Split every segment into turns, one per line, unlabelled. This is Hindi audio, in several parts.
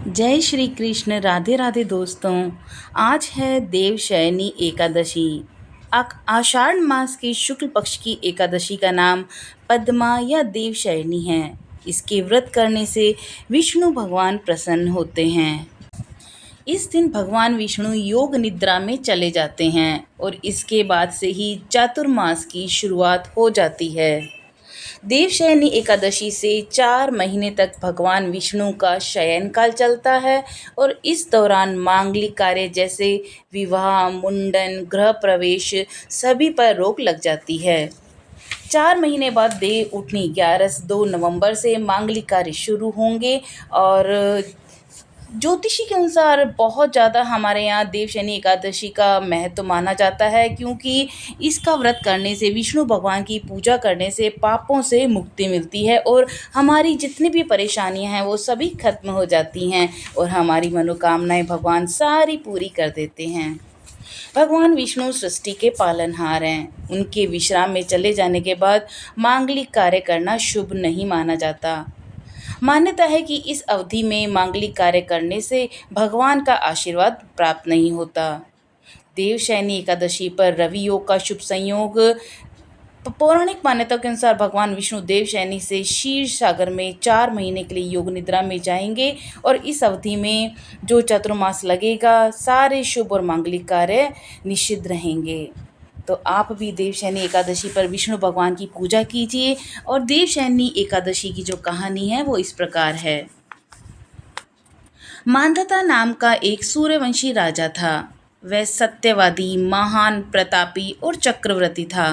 जय श्री कृष्ण। राधे राधे दोस्तों। आज है देवशयनी एकादशी। आषाढ़ मास के शुक्ल पक्ष की एकादशी का नाम पद्मा या देवशयनी है। इसके व्रत करने से विष्णु भगवान प्रसन्न होते हैं। इस दिन भगवान विष्णु योग निद्रा में चले जाते हैं और इसके बाद से ही चातुर्मास की शुरुआत हो जाती है। देवशयनी एकादशी से 4 महीने तक भगवान विष्णु का शयन काल चलता है और इस दौरान मांगलिक कार्य जैसे विवाह, मुंडन, गृह प्रवेश सभी पर रोक लग जाती है। 4 महीने बाद देव उठनी 2 नवंबर से मांगलिक कार्य शुरू होंगे और ज्योतिषी के अनुसार बहुत ज़्यादा हमारे यहाँ देवशयनी एकादशी का महत्व माना जाता है, क्योंकि इसका व्रत करने से, विष्णु भगवान की पूजा करने से पापों से मुक्ति मिलती है और हमारी जितनी भी परेशानियां हैं वो सभी खत्म हो जाती हैं और हमारी मनोकामनाएं भगवान सारी पूरी कर देते हैं। भगवान विष्णु सृष्टि के पालनहार हैं। उनके विश्राम में चले जाने के बाद मांगलिक कार्य करना शुभ नहीं माना जाता। मान्यता है कि इस अवधि में मांगलिक कार्य करने से भगवान का आशीर्वाद प्राप्त नहीं होता। देवशयनी एकादशी पर रवि योग का शुभ संयोग। पौराणिक मान्यताओं के अनुसार भगवान विष्णु देवशयनी से क्षीर सागर में 4 महीने के लिए योग निद्रा में जाएंगे और इस अवधि में जो चतुर्मास लगेगा सारे शुभ और मांगलिक कार्य निषिद्ध रहेंगे। तो आप भी देवशयनी एकादशी पर विष्णु भगवान की पूजा कीजिए। और देवशयनी एकादशी की जो कहानी है वो इस प्रकार है। मांधाता नाम का एक सूर्यवंशी राजा था। वह सत्यवादी, महान, प्रतापी और चक्रवर्ती था।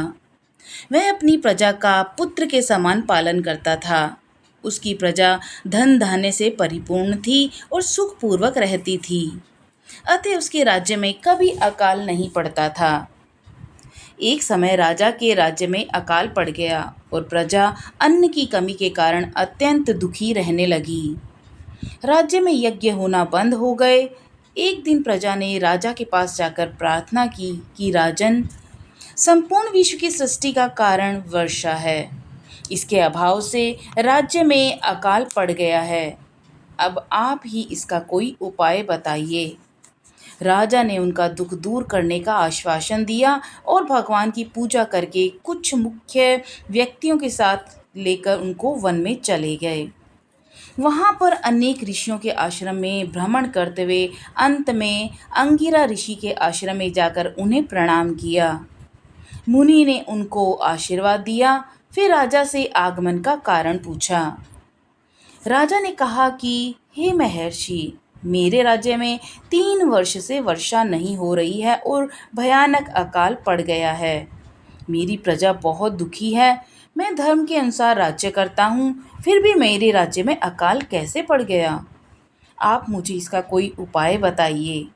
वह अपनी प्रजा का पुत्र के समान पालन करता था। उसकी प्रजा धन धान्य से परिपूर्ण थी और सुखपूर्वक रहती थी। अतः उसके राज्य में कभी अकाल नहीं पड़ता था। एक समय राजा के राज्य में अकाल पड़ गया और प्रजा अन्न की कमी के कारण अत्यंत दुखी रहने लगी। राज्य में यज्ञ होना बंद हो गए। एक दिन प्रजा ने राजा के पास जाकर प्रार्थना की कि राजन, संपूर्ण विश्व की सृष्टि का कारण वर्षा है। इसके अभाव से राज्य में अकाल पड़ गया है। अब आप ही इसका कोई उपाय बताइए। राजा ने उनका दुख दूर करने का आश्वासन दिया और भगवान की पूजा करके कुछ मुख्य व्यक्तियों के साथ लेकर उनको वन में चले गए। वहाँ पर अनेक ऋषियों के आश्रम में भ्रमण करते हुए अंत में अंगिरा ऋषि के आश्रम में जाकर उन्हें प्रणाम किया। मुनि ने उनको आशीर्वाद दिया। फिर राजा से आगमन का कारण पूछा। राजा ने कहा कि हे महर्षि, मेरे राज्य में 3 वर्ष से वर्षा नहीं हो रही है और भयानक अकाल पड़ गया है। मेरी प्रजा बहुत दुखी है। मैं धर्म के अनुसार राज्य करता हूँ, फिर भी मेरे राज्य में अकाल कैसे पड़ गया? आप मुझे इसका कोई उपाय बताइए।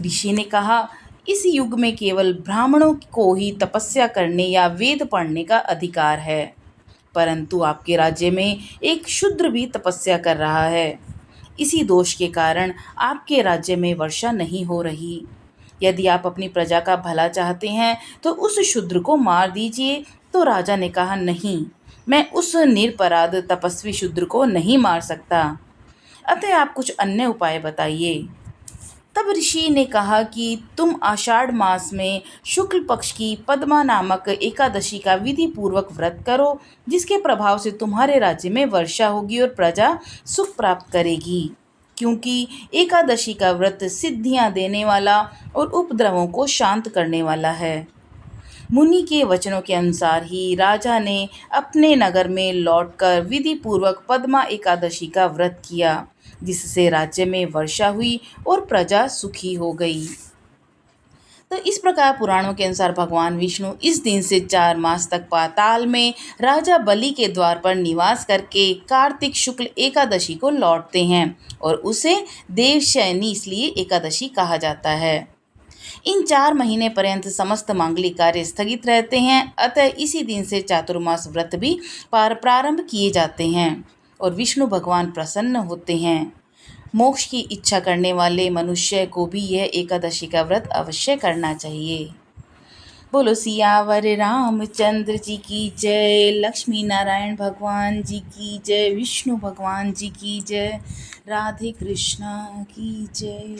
ऋषि ने कहा, इस युग में केवल ब्राह्मणों को ही तपस्या करने या वेद पढ़ने का अधिकार है, परंतु आपके राज्य में एक शूद्र भी तपस्या कर रहा है। इसी दोष के कारण आपके राज्य में वर्षा नहीं हो रही। यदि आप अपनी प्रजा का भला चाहते हैं तो उस शूद्र को मार दीजिए। तो राजा ने कहा, नहीं, मैं उस निरपराध तपस्वी शूद्र को नहीं मार सकता। अतः आप कुछ अन्य उपाय बताइए। तब ऋषि ने कहा कि तुम आषाढ़ मास में शुक्ल पक्ष की पद्मा नामक एकादशी का विधि पूर्वक व्रत करो, जिसके प्रभाव से तुम्हारे राज्य में वर्षा होगी और प्रजा सुख प्राप्त करेगी। क्योंकि एकादशी का व्रत सिद्धियां देने वाला और उपद्रवों को शांत करने वाला है। मुनि के वचनों के अनुसार ही राजा ने अपने नगर में लौटकर विधि पूर्वक पद्मा एकादशी का व्रत किया, जिससे राज्य में वर्षा हुई और प्रजा सुखी हो गई। तो इस प्रकार पुराणों के अनुसार भगवान विष्णु इस दिन से 4 मास तक पाताल में राजा बलि के द्वार पर निवास करके कार्तिक शुक्ल एकादशी को लौटते हैं और उसे देवशयनी इसलिए एकादशी कहा जाता है। इन 4 महीने पर्यंत समस्त मांगलिक कार्य स्थगित रहते हैं। अतः इसी दिन से चातुर्मास व्रत भी प्रारंभ किए जाते हैं और विष्णु भगवान प्रसन्न होते हैं। मोक्ष की इच्छा करने वाले मनुष्य को भी यह एकादशी का व्रत अवश्य करना चाहिए। बोलो सियावर रामचंद्र जी की जय, लक्ष्मी नारायण भगवान जी की जय, विष्णु भगवान जी की जय, राधे कृष्णा की जय।